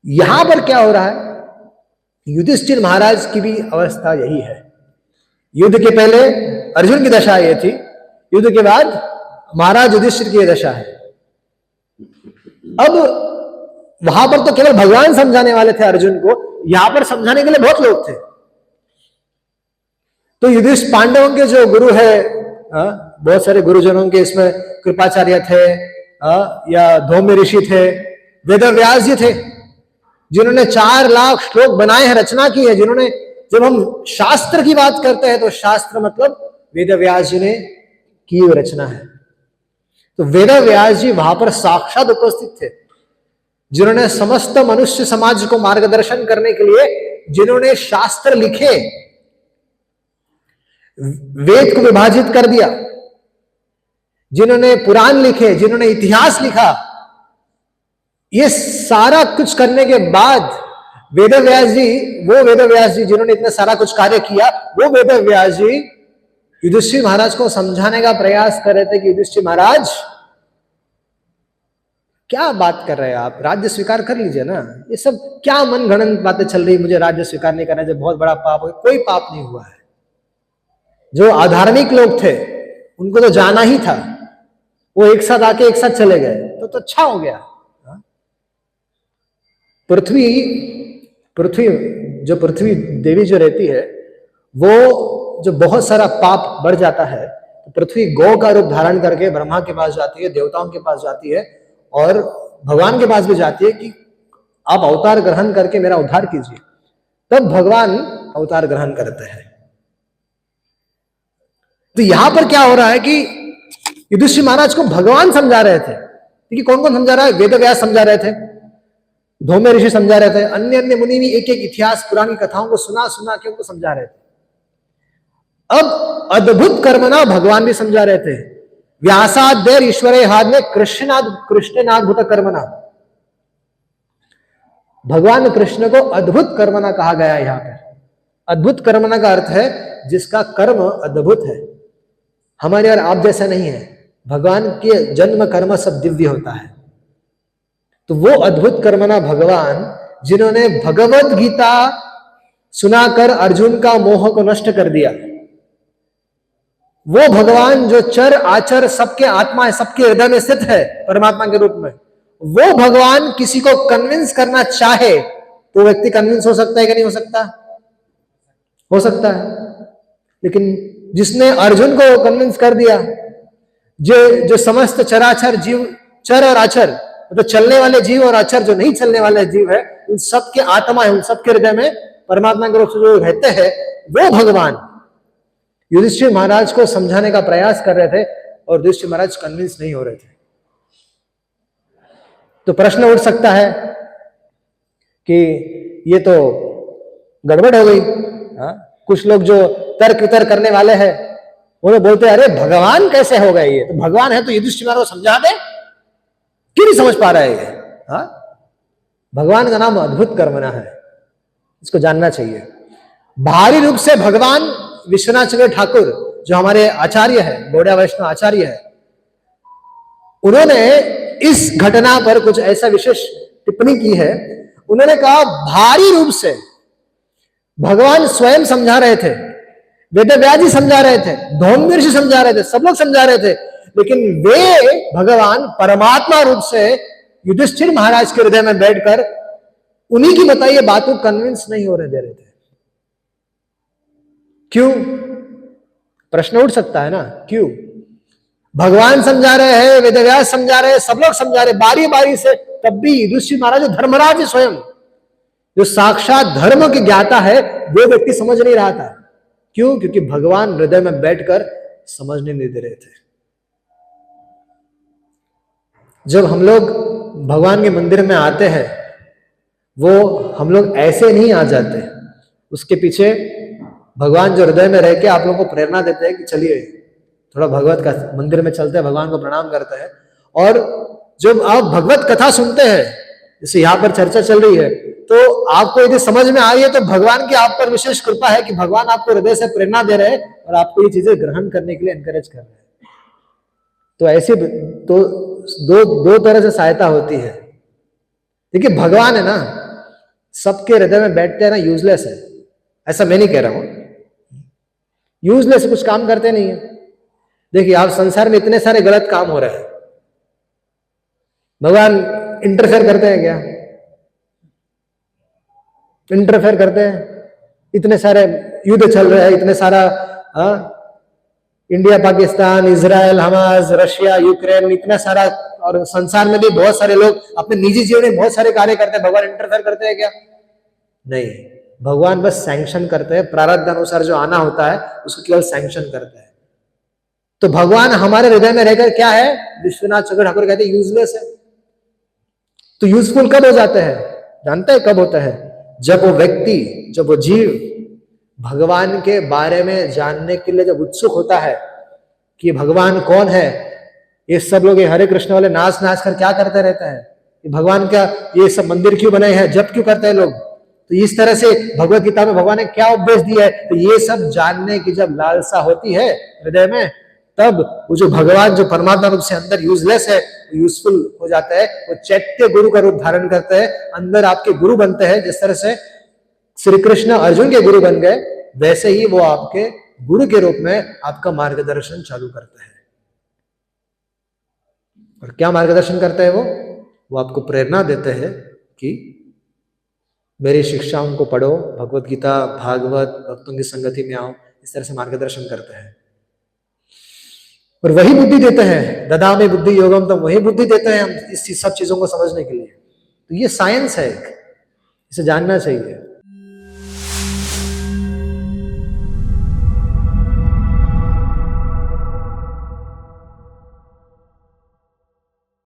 यहां पर क्या हो रहा है, युधिष्ठिर महाराज की भी अवस्था यही है। युद्ध के पहले अर्जुन की दशा ये थी, युद्ध के बाद महाराज युधिष्ठिर की दशा है। अब वहां पर तो केवल भगवान समझाने वाले थे अर्जुन को, यहां पर समझाने के लिए बहुत लोग थे। तो युधिष्ठिर पांडवों के जो गुरु है, बहुत सारे गुरुजनों के इसमें कृपाचार्य थे, या धौम्य ऋषि थे, वेदव्यास जी थे, जिन्होंने 4 लाख श्लोक बनाए हैं, रचना की है। जिन्होंने, जब हम शास्त्र की बात करते हैं तो शास्त्र मतलब वेदव्यास जी ने की हुई रचना है। तो वेदव्यास जी वहां पर साक्षात उपस्थित थे, जिन्होंने समस्त मनुष्य समाज को मार्गदर्शन करने के लिए, जिन्होंने शास्त्र लिखे, वेद को विभाजित कर दिया, जिन्होंने पुराण लिखे, जिन्होंने इतिहास लिखा, ये सारा कुछ करने के बाद वेदव्यास जी, वो वेदव्यास जी जिन्होंने इतना सारा कुछ कार्य किया, वो वेदव्यास जी युधिष्ठिर महाराज को समझाने का प्रयास कर रहे थे कि युधिष्ठिर महाराज, क्या बात कर रहे हैं आप, राज्य स्वीकार कर लीजिए ना, ये सब क्या मन गणन बातें चल रही, मुझे राज्य स्वीकार नहीं करना चाहिए, बहुत बड़ा पाप हो। कोई पाप नहीं हुआ है। जो अधार्मिक लोग थे उनको तो जाना ही था, वो एक साथ आके एक साथ चले गए, तो अच्छा हो गया। पृथ्वी देवी जो रहती है, वो जो बहुत सारा पाप बढ़ जाता है, तो पृथ्वी गौ का रूप धारण करके ब्रह्मा के पास जाती है, देवताओं के पास जाती है, और भगवान के पास भी जाती है कि आप अवतार ग्रहण करके मेरा उद्धार कीजिए। तब भगवान अवतार ग्रहण करते हैं। तो यहां पर क्या हो रहा है कि युधिष्ठिर महाराज को भगवान समझा रहे थे। क्योंकि कौन कौन समझा रहा है? वेदव्यास समझा रहे थे, धौम्य ऋषि समझा रहे थे, अन्य अन्य मुनि भी एक एक इतिहास पुरानी कथाओं को सुना सुना के उनको समझा रहे थे। अब अद्भुत कर्मना भगवान भी समझा रहे थे। व्यासाद्यर ईश्वरे हाथ में कृष्णनाद्भुत कर्मना, भगवान कृष्ण को अद्भुत कर्मना कहा गया है। यहां पर अद्भुत कर्मना का अर्थ है जिसका कर्म अद्भुत है, हमारे और आप जैसा नहीं है। भगवान के जन्म कर्म सब दिव्य होता है। तो वो अद्भुत कर्मना भगवान, जिन्होंने भगवत गीता सुनाकर अर्जुन का मोह को नष्ट कर दिया, वो भगवान जो चर आचर सबके आत्मा है, सबके हृदय में स्थित है परमात्मा के रूप में, वो भगवान किसी को कन्विंस करना चाहे तो व्यक्ति कन्विंस हो सकता है कि नहीं हो सकता? हो सकता है। लेकिन जिसने अर्जुन को कन्विंस कर दिया, जो समस्त चराचर जीव, चर और आचर मतलब तो चलने वाले जीव और आचर जो नहीं चलने वाले जीव है, उन सबके आत्मा है, उन सबके हृदय में परमात्मा के रूप से जो रहते हैं, वो भगवान युधिष्ठिर महाराज को समझाने का प्रयास कर रहे थे, और युधिष्ठिर महाराज कन्विंस नहीं हो रहे थे। तो प्रश्न उठ सकता है कि ये तो गड़बड़ हो गई। कुछ लोग जो तर्क वितर्क करने वाले हैं, वो लोग बोलते हैं अरे भगवान कैसे हो गए? ये तो भगवान है तो युधिष्ठिर महाराज को समझा दे, क्यों नहीं समझ पा रहा है ये? भगवान का नाम अद्भुत कर्मना है, इसको जानना चाहिए। बाहरी रूप से भगवान विश्वनाथ चंद्र ठाकुर जो हमारे आचार्य है, गौड़िया वैष्णव आचार्य है, उन्होंने इस घटना पर कुछ ऐसा विशेष टिप्पणी की है। उन्होंने कहा भारी रूप से भगवान स्वयं समझा रहे थे, वेदव्यास जी समझा रहे थे, धौम्य ऋषि समझा रहे थे, सब लोग समझा रहे थे, लेकिन वे भगवान परमात्मा रूप से युधिष्ठिर महाराज के हृदय में बैठकर उन्हीं की बताइए बात को कन्विंस नहीं हो रहे दे रहे थे। क्यों? प्रश्न उठ सकता है ना, क्यों? भगवान समझा रहे हैं, वेदव्यास समझा रहे हैं, सब लोग समझा रहे, बारी बारी से, तब भी युधिष्ठिर महाराज धर्मराज स्वयं, जो साक्षात धर्म के ज्ञाता है, वो व्यक्ति समझ नहीं रहा था। क्यों? क्योंकि भगवान हृदय में बैठकर समझने नहीं दे रहे थे। जब हम लोग भगवान के मंदिर में आते हैं, वो हम लोग ऐसे नहीं आ जाते, उसके पीछे भगवान जो हृदय में रह के आप लोगों को प्रेरणा देते हैं कि चलिए थोड़ा भगवत का मंदिर में चलते हैं, भगवान को प्रणाम करते हैं। और जब आप भगवत कथा सुनते हैं, जैसे यहाँ पर चर्चा चल रही है, तो आपको यदि समझ में आ रही है तो भगवान की आप पर विशेष कृपा है कि भगवान आपको हृदय से प्रेरणा दे रहे हैं और आपको ये चीजें ग्रहण करने के लिए एनकरेज कर रहे हैं। तो ऐसे तो दो तरह से सहायता होती है। देखिए भगवान है ना, सबके हृदय में बैठते हैं ना, यूजलेस है। ऐसा मैं नहीं कह रहा हूं, यूजलेस, कुछ काम करते नहीं है। देखिए आप संसार में इतने सारे गलत काम हो रहे हैं, भगवान इंटरफेयर करते हैं क्या? इंटरफेयर करते हैं? इतने सारे युद्ध चल रहे हैं, इतने सारा India Pakistan, Israel, Hamas, Russia, Ukraine, इतना सारा, और संसार में भी बहुत सारे लोग अपने निजी जीवन में बहुत सारे कार्य करते हैं, भगवान इंटरफेयर करते हैं क्या? नहीं, भगवान बस सैंक्शन करते हैं, प्रारब्ध अनुसार जो आना होता है उसको केवल सैंक्शन करते हैं। तो भगवान हमारे हृदय में रहकर क्या है, विश्वनाथ चक्र ठाकुर कहते हैं यूजलेस है। तो यूजफुल कब हो जाते हैं? जानते हैं कब होता है? जब वो व्यक्ति, जब वो जीव भगवान के बारे में जानने के लिए जब उत्सुक होता है कि भगवान कौन है। ये सब लोग ये हरे कृष्ण वाले नाच नाच कर क्या करते रहते हैं, भगवान का ये सब मंदिर क्यों बनाए हैं, जब क्यों करते हैं लोग? तो इस तरह से भगवत गीता में भगवान ने क्या उपदेश दिया है, तो ये सब जानने की जब लालसा होती है हृदय में, तब वो जो भगवान जो परमात्मा रूप से अंदर यूजलेस है, यूजफुल हो जाता है। वो चैत्य गुरु का रूप धारण करते हैं, अंदर आपके गुरु बनते हैं। जिस तरह से श्री कृष्ण अर्जुन के गुरु बन गए, वैसे ही वो आपके गुरु के रूप में आपका मार्गदर्शन चालू करते हैं। और क्या मार्गदर्शन करते हैं वो आपको प्रेरणा देते हैं कि मेरी शिक्षाओं को पढ़ो, भगवत गीता, भागवत, भक्तों की संगति में आओ। इस तरह से मार्गदर्शन करते हैं और वही बुद्धि देते हैं। ददामि बुद्धि योगम, तो वही बुद्धि देते हैं हम इस सब चीजों को समझने के लिए। तो ये साइंस है, इसे जानना चाहिए।